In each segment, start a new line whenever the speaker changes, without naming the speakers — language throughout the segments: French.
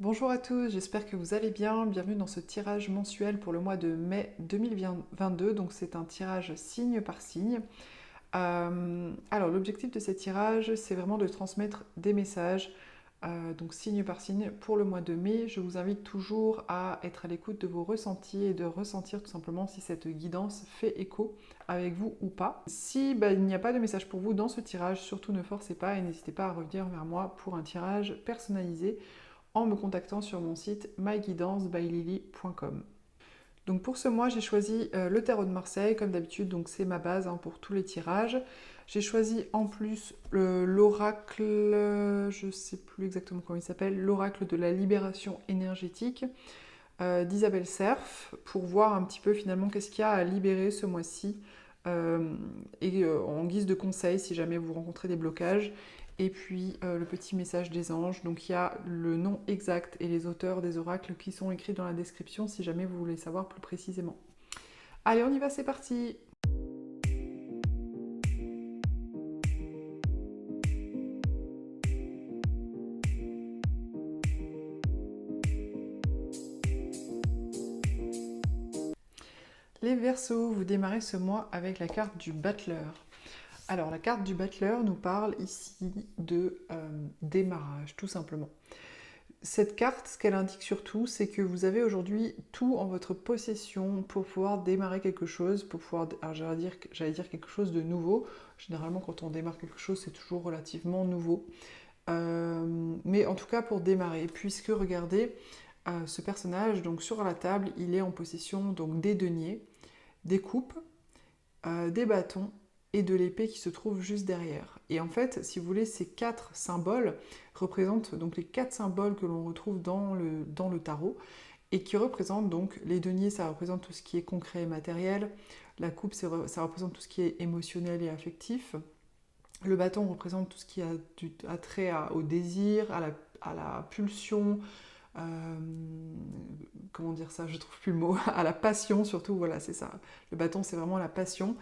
Bonjour à tous, j'espère que vous allez bien. Bienvenue dans ce tirage mensuel pour le mois de mai 2022. Donc c'est un tirage signe par signe. Alors l'objectif de ces tirages, c'est vraiment de transmettre des messages, donc signe par signe pour le mois de mai. Je vous invite toujours à être à l'écoute de vos ressentis et de ressentir tout simplement si cette guidance fait écho avec vous ou pas. Si il n'y a pas de message pour vous dans ce tirage, surtout ne forcez pas et n'hésitez pas à revenir vers moi pour un tirage personnalisé en me contactant sur mon site myguidancebyLily.com. Donc pour ce mois, j'ai choisi le tarot de Marseille, comme d'habitude, donc c'est ma base pour tous les tirages. J'ai choisi en plus l'oracle, je ne sais plus exactement comment il s'appelle, l'oracle de la libération énergétique d'Isabelle Serf, pour voir un petit peu finalement qu'est-ce qu'il y a à libérer ce mois-ci, en guise de conseil si jamais vous rencontrez des blocages. Et puis le petit message des anges, donc il y a le nom exact et les auteurs des oracles qui sont écrits dans la description si jamais vous voulez savoir plus précisément. Allez, on y va, c'est parti! Les Verseaux, vous démarrez ce mois avec la carte du battleur. Alors la carte du battleur nous parle ici de démarrage, tout simplement. Cette carte, ce qu'elle indique surtout, c'est que vous avez aujourd'hui tout en votre possession pour pouvoir démarrer quelque chose, pour pouvoir, alors j'allais dire quelque chose de nouveau. Généralement, quand on démarre quelque chose, c'est toujours relativement nouveau. Mais en tout cas, pour démarrer, puisque regardez, ce personnage, donc sur la table, il est en possession donc des deniers, des coupes, des bâtons et de l'épée qui se trouve juste derrière. Et en fait, si vous voulez, ces quatre symboles représentent donc les quatre symboles que l'on retrouve dans le tarot et qui représentent donc les deniers, ça représente tout ce qui est concret et matériel, la coupe, ça représente tout ce qui est émotionnel et affectif, le bâton représente tout ce qui a trait au désir, à la pulsion, comment dire ça, je trouve plus le mot, à la passion surtout, voilà, c'est ça. Le bâton, c'est vraiment la passion.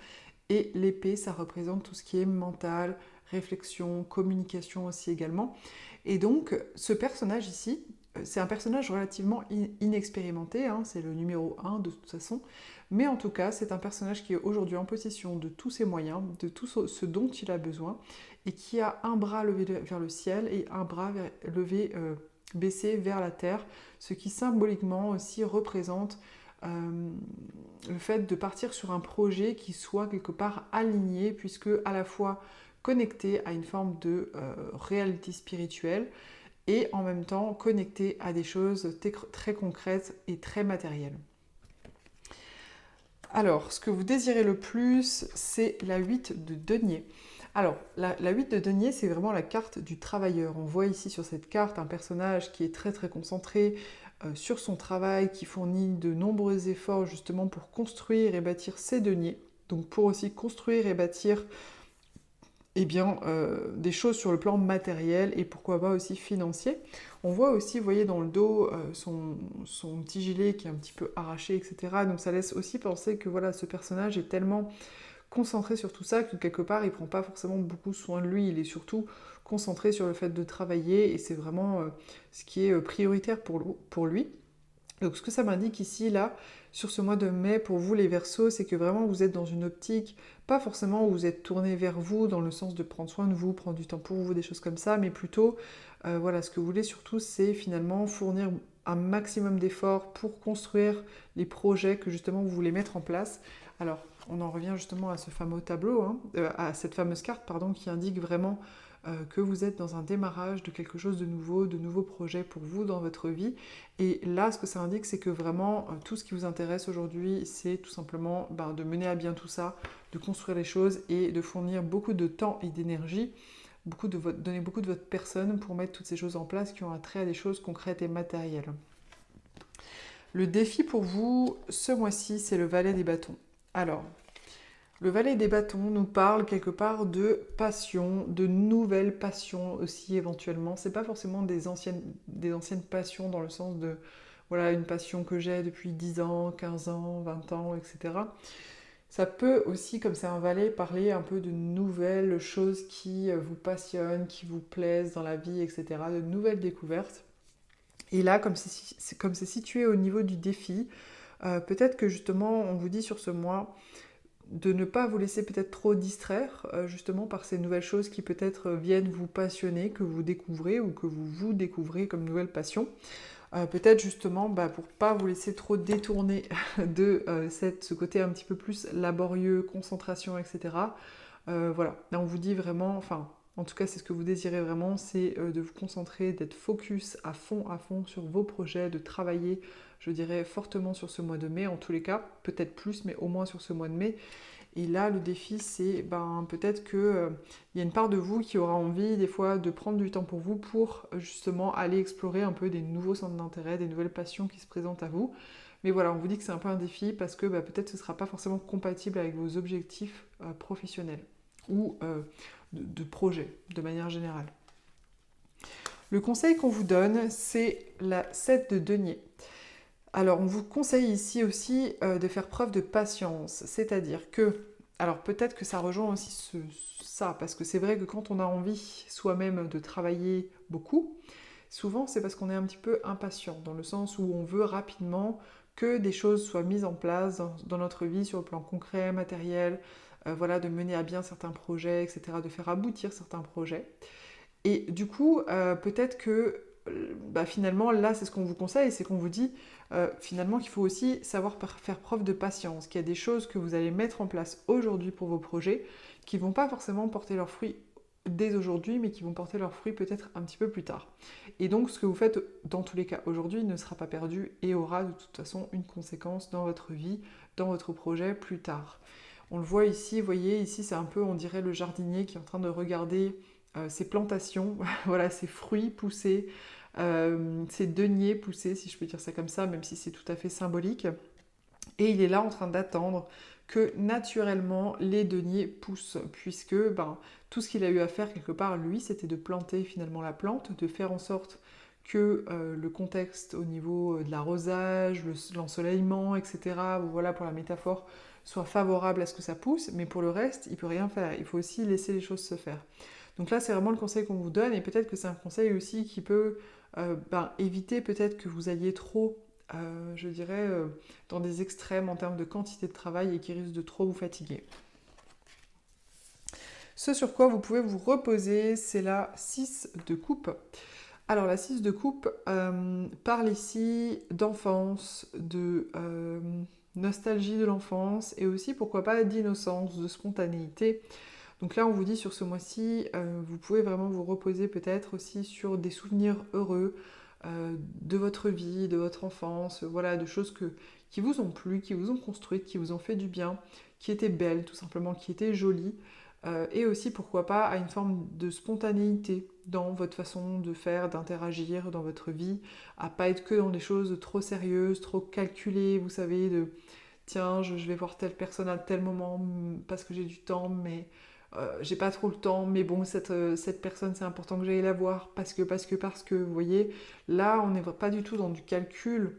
Et l'épée, ça représente tout ce qui est mental, réflexion, communication aussi également. Et donc, ce personnage ici, c'est un personnage relativement inexpérimenté, c'est le numéro 1 de toute façon, mais en tout cas, c'est un personnage qui est aujourd'hui en possession de tous ses moyens, de tout ce dont il a besoin, et qui a un bras levé vers le ciel et un bras baissé vers la terre, ce qui symboliquement aussi représente le fait de partir sur un projet qui soit quelque part aligné, puisque à la fois connecté à une forme de réalité spirituelle et en même temps connecté à des choses très concrètes et très matérielles. Alors, ce que vous désirez le plus, c'est la 8 de denier. Alors, la 8 de denier, c'est vraiment la carte du travailleur. On voit ici sur cette carte un personnage qui est très très concentré sur son travail, qui fournit de nombreux efforts justement pour construire et bâtir ses deniers. Donc pour aussi construire et bâtir des choses sur le plan matériel et pourquoi pas aussi financier. On voit aussi, vous voyez dans le dos, son petit gilet qui est un petit peu arraché, etc. Donc ça laisse aussi penser que voilà, ce personnage est tellement concentré sur tout ça que quelque part il prend pas forcément beaucoup soin de lui, il est surtout concentré sur le fait de travailler et c'est vraiment ce qui est prioritaire pour lui. Donc ce que ça m'indique ici, là, sur ce mois de mai, pour vous les Verseaux, c'est que vraiment vous êtes dans une optique, pas forcément où vous êtes tourné vers vous, dans le sens de prendre soin de vous, prendre du temps pour vous, des choses comme ça, mais plutôt, voilà, ce que vous voulez surtout, c'est finalement fournir un maximum d'efforts pour construire les projets que justement vous voulez mettre en place. Alors, on en revient justement à ce fameux tableau, à cette fameuse carte, pardon, qui indique vraiment que vous êtes dans un démarrage de quelque chose de nouveau, de nouveaux projets pour vous dans votre vie. Et là, ce que ça indique, c'est que vraiment, tout ce qui vous intéresse aujourd'hui, c'est tout simplement de mener à bien tout ça, de construire les choses et de fournir beaucoup de temps et d'énergie, donner beaucoup de votre personne pour mettre toutes ces choses en place qui ont un trait à des choses concrètes et matérielles. Le défi pour vous, ce mois-ci, c'est le valet des bâtons. Alors, le valet des bâtons nous parle quelque part de passion, de nouvelles passions aussi éventuellement. C'est pas forcément des anciennes passions dans le sens de voilà une passion que j'ai depuis 10 ans, 15 ans, 20 ans, etc. Ça peut aussi, comme c'est un valet, parler un peu de nouvelles choses qui vous passionnent, qui vous plaisent dans la vie, etc. De nouvelles découvertes. Et là, comme c'est situé au niveau du défi, peut-être que justement, on vous dit sur ce mois de ne pas vous laisser peut-être trop distraire, justement par ces nouvelles choses qui peut-être viennent vous passionner, que vous découvrez ou que vous découvrez comme nouvelle passion. Peut-être justement pour pas vous laisser trop détourner de ce côté un petit peu plus laborieux, concentration, etc. Voilà, là on vous dit vraiment, enfin en tout cas c'est ce que vous désirez vraiment, c'est de vous concentrer, d'être focus à fond sur vos projets, de travailler, je dirais fortement sur ce mois de mai, en tous les cas, peut-être plus, mais au moins sur ce mois de mai. Et là, le défi, c'est peut-être qu'il y a une part de vous qui aura envie des fois de prendre du temps pour vous pour justement aller explorer un peu des nouveaux centres d'intérêt, des nouvelles passions qui se présentent à vous. Mais voilà, on vous dit que c'est un peu un défi parce que peut-être ce ne sera pas forcément compatible avec vos objectifs professionnels ou de projet de manière générale. Le conseil qu'on vous donne, c'est la 7 de denier. Alors, on vous conseille ici aussi de faire preuve de patience, c'est-à-dire que, alors peut-être que ça rejoint aussi ça, parce que c'est vrai que quand on a envie soi-même de travailler beaucoup, souvent c'est parce qu'on est un petit peu impatient, dans le sens où on veut rapidement que des choses soient mises en place dans notre vie sur le plan concret, matériel, voilà, de mener à bien certains projets, etc., de faire aboutir certains projets. Et du coup, peut-être que finalement, là, c'est ce qu'on vous conseille, c'est qu'on vous dit finalement qu'il faut aussi savoir faire preuve de patience, qu'il y a des choses que vous allez mettre en place aujourd'hui pour vos projets qui ne vont pas forcément porter leurs fruits dès aujourd'hui, mais qui vont porter leurs fruits peut-être un petit peu plus tard. Et donc, ce que vous faites dans tous les cas aujourd'hui ne sera pas perdu et aura de toute façon une conséquence dans votre vie, dans votre projet plus tard. On le voit ici, vous voyez, ici c'est un peu, on dirait, le jardinier qui est en train de regarder ces plantations, voilà, ces fruits poussés, ces deniers poussés, si je peux dire ça comme ça, même si c'est tout à fait symbolique. Et il est là en train d'attendre que naturellement les deniers poussent, puisque tout ce qu'il a eu à faire quelque part, lui, c'était de planter finalement la plante, de faire en sorte que le contexte au niveau de l'arrosage, l'ensoleillement, etc., voilà pour la métaphore, soit favorable à ce que ça pousse, mais pour le reste, il ne peut rien faire, il faut aussi laisser les choses se faire. Donc là, c'est vraiment le conseil qu'on vous donne, et peut-être que c'est un conseil aussi qui peut éviter peut-être que vous alliez trop, je dirais, dans des extrêmes en termes de quantité de travail et qui risque de trop vous fatiguer. Ce sur quoi vous pouvez vous reposer, c'est la 6 de coupe. Alors la 6 de coupe parle ici d'enfance, de nostalgie de l'enfance et aussi pourquoi pas d'innocence, de spontanéité. Donc là on vous dit sur ce mois-ci, vous pouvez vraiment vous reposer peut-être aussi sur des souvenirs heureux de votre vie, de votre enfance, voilà, de choses qui vous ont plu, qui vous ont construites, qui vous ont fait du bien, qui étaient belles tout simplement, qui étaient jolies. Et aussi, pourquoi pas, à une forme de spontanéité dans votre façon de faire, d'interagir dans votre vie, à pas être que dans des choses trop sérieuses, trop calculées, vous savez, de tiens, je vais voir telle personne à tel moment parce que j'ai du temps, mais j'ai pas trop le temps, mais bon, cette personne, c'est important que j'aille la voir parce que, vous voyez, là, on n'est pas du tout dans du calcul,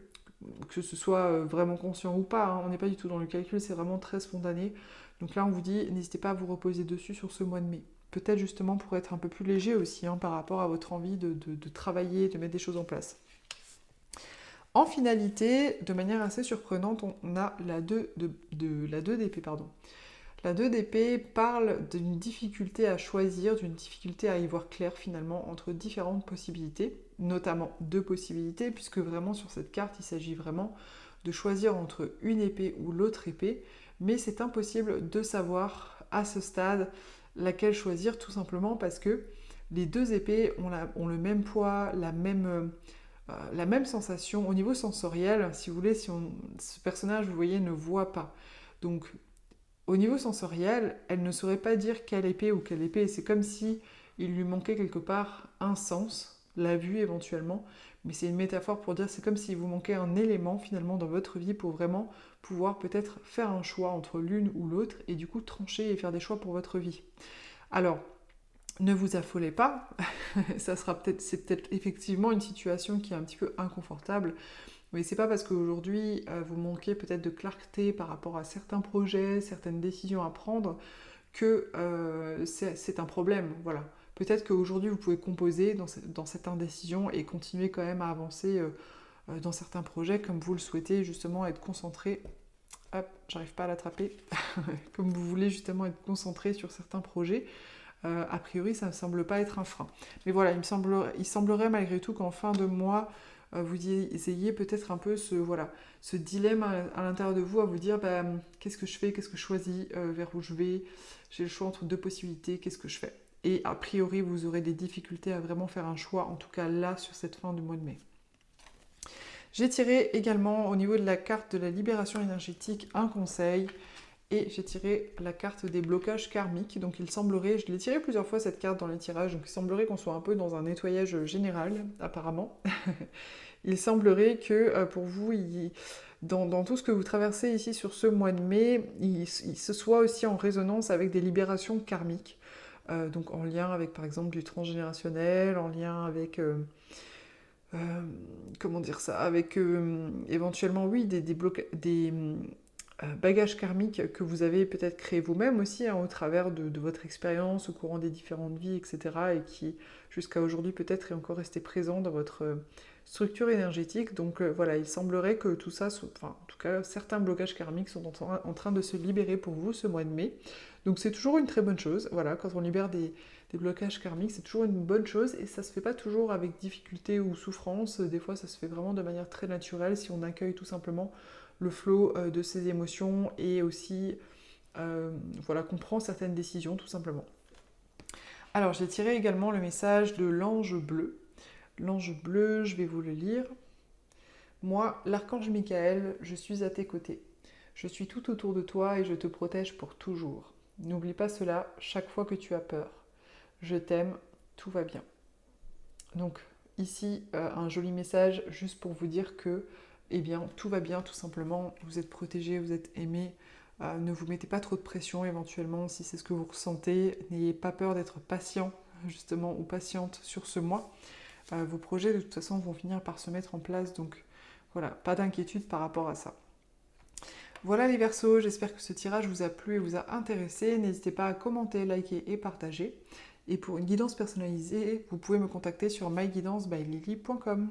que ce soit vraiment conscient ou pas, hein, on n'est pas du tout dans le calcul, c'est vraiment très spontané. Donc là, on vous dit, n'hésitez pas à vous reposer dessus sur ce mois de mai. Peut-être justement pour être un peu plus léger aussi par rapport à votre envie de travailler, de mettre des choses en place. En finalité, de manière assez surprenante, on a la 2 d'épée. La 2 d'épée parle d'une difficulté à choisir, d'une difficulté à y voir clair finalement entre différentes possibilités, notamment 2 possibilités, puisque vraiment sur cette carte, il s'agit vraiment de choisir entre une épée ou l'autre épée, mais c'est impossible de savoir à ce stade laquelle choisir, tout simplement parce que les 2 épées ont le même poids, la même sensation. Au niveau sensoriel, si vous voulez, ce personnage, vous voyez, ne voit pas. Donc, au niveau sensoriel, elle ne saurait pas dire quelle épée ou quelle épée. C'est comme si il lui manquait quelque part un sens, la vue éventuellement. Mais c'est une métaphore pour dire, c'est comme s'il vous manquait un élément finalement dans votre vie pour vraiment pouvoir peut-être faire un choix entre l'une ou l'autre et du coup trancher et faire des choix pour votre vie. Alors, ne vous affolez pas, c'est peut-être effectivement une situation qui est un petit peu inconfortable, mais c'est pas parce qu'aujourd'hui vous manquez peut-être de clarté par rapport à certains projets, certaines décisions à prendre que c'est un problème, voilà. peut-être qu'aujourd'hui vous pouvez composer dans cette indécision et continuer quand même à avancer dans certains projets comme vous le souhaitez, justement être concentré. Hop, j'arrive pas à l'attraper. Comme vous voulez justement être concentré sur certains projets. A priori, ça ne semble pas être un frein. Mais voilà, il semblerait malgré tout qu'en fin de mois, vous ayez peut-être un peu ce dilemme à l'intérieur de vous à vous dire bah, qu'est-ce que je fais, qu'est-ce que je choisis, vers où je vais. J'ai le choix entre deux possibilités, qu'est-ce que je fais? Et a priori, vous aurez des difficultés à vraiment faire un choix, en tout cas là, sur cette fin du mois de mai. J'ai tiré également au niveau de la carte de la libération énergétique un conseil. Et j'ai tiré la carte des blocages karmiques. Donc il semblerait, je l'ai tiré plusieurs fois cette carte dans les tirages, donc il semblerait qu'on soit un peu dans un nettoyage général, apparemment. Il semblerait que pour vous, dans tout ce que vous traversez ici sur ce mois de mai, ce soit aussi en résonance avec des libérations karmiques. Donc en lien avec par exemple du transgénérationnel, en lien avec... comment dire ça? Avec éventuellement, oui, des bagages karmiques que vous avez peut-être créés vous-même aussi, hein, au travers de votre expérience, au courant des différentes vies, etc. et qui, jusqu'à aujourd'hui, peut-être est encore resté présent dans votre structure énergétique. Donc voilà, il semblerait que tout ça, enfin, en tout cas, certains blocages karmiques sont en train de se libérer pour vous ce mois de mai. Donc c'est toujours une très bonne chose. Voilà, quand on libère des blocages karmiques, c'est toujours une bonne chose et ça se fait pas toujours avec difficulté ou souffrance. Des fois, ça se fait vraiment de manière très naturelle si on accueille tout simplement le flot de ses émotions et aussi voilà, qu'on prend certaines décisions tout simplement. Alors j'ai tiré également le message de l'ange bleu. L'ange bleu, je vais vous le lire. Moi, l'archange Michael, je suis à tes côtés. Je suis tout autour de toi et je te protège pour toujours. N'oublie pas cela chaque fois que tu as peur. Je t'aime, tout va bien. Donc ici, un joli message juste pour vous dire que eh bien, tout va bien tout simplement, vous êtes protégé, vous êtes aimé, ne vous mettez pas trop de pression éventuellement si c'est ce que vous ressentez, n'ayez pas peur d'être patient justement ou patiente sur ce mois. Vos projets de toute façon vont finir par se mettre en place, donc voilà, pas d'inquiétude par rapport à ça. Voilà les Verseaux, j'espère que ce tirage vous a plu et vous a intéressé. N'hésitez pas à commenter, liker et partager. Et pour une guidance personnalisée, vous pouvez me contacter sur myguidancebyLily.com.